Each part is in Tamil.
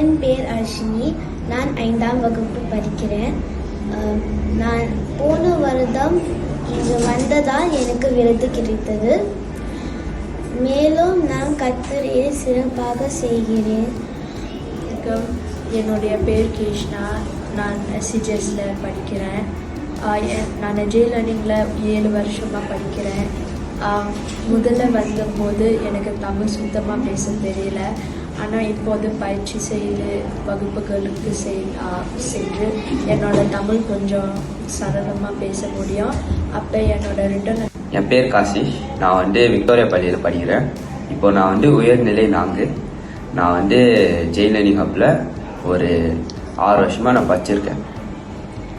என் பேர் அர்ஷினி. நான் 5ஆம் வகுப்பு படிக்கிறேன். நான் போன வருடம் இங்கு வந்ததால் எனக்கு விருது கிடைத்தது. மேலும் நான் கர்த்தரையை சிறப்பாக செய்கிறேன். என்னுடைய பேர் கிருஷ்ணா. நான் எஸ்சிஜிஎஸில் படிக்கிறேன். நான் ஜெயிலர்னிங்கில் 7 வருஷமாக படிக்கிறேன். முதல்ல வந்தபோது எனக்கு தமிழ் சுத்தமாக பேச தெரியல. ஆனால் இப்போது பயிற்சி செய்து வகுப்புகளுக்கு சென்று என்னோட தமிழ் கொஞ்சம் சரளமாக பேச முடியும். அப்போ என்னோட ரிட்டன். என் பேர் காசிஷ். நான் விக்டோரியா பள்ளியில் படிக்கிறேன். இப்போ நான் உயர்நிலை 4. நான் ஜெயில் லேர்னிங் ஹப்பில் ஒரு 6 வருஷமாக நான் படிச்சிருக்கேன்.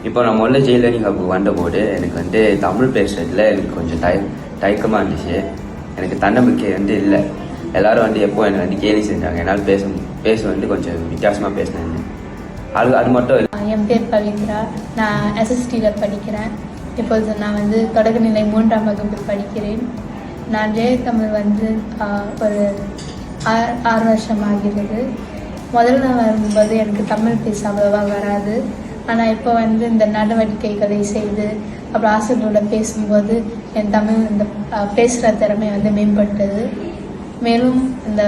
இப்போ நான் முதல்ல ஜெயில் லேர்னிங் ஹப்புக்கு வந்தபோது எனக்கு தமிழ் பேசுறதுல எனக்கு கொஞ்சம் தயக்கமாக இருந்துச்சு. எனக்கு தன்னம்பிக்கை இல்லை. எல்லாரும் எப்போ என்னை கேலி செஞ்சாங்க. என்னால் பேச கொஞ்சம் வித்தியாசமாக பேசினேன். அது மட்டும் இல்லை. என் பேர் பவித்ரா. நான் எஸ்எஸ்டியில் படிக்கிறேன். இப்போது நான் தொடக்கநிலை 3ஆம் வகுப்பு படிக்கிறேன். நான் ஜெயத்தமிழ் ஒரு 6 வருஷம் ஆகிறது. முதல்ல நான் வரும்போது எனக்கு தமிழ் பேச அவ்வளோவா வராது. ஆனால் இப்போ இந்த நடவடிக்கைகளை செய்து அப்புறம் ஆசிரியர்களோட பேசும்போது என் தமிழ் பேசுகிற திறமை மேம்பட்டது. மேலும் இந்த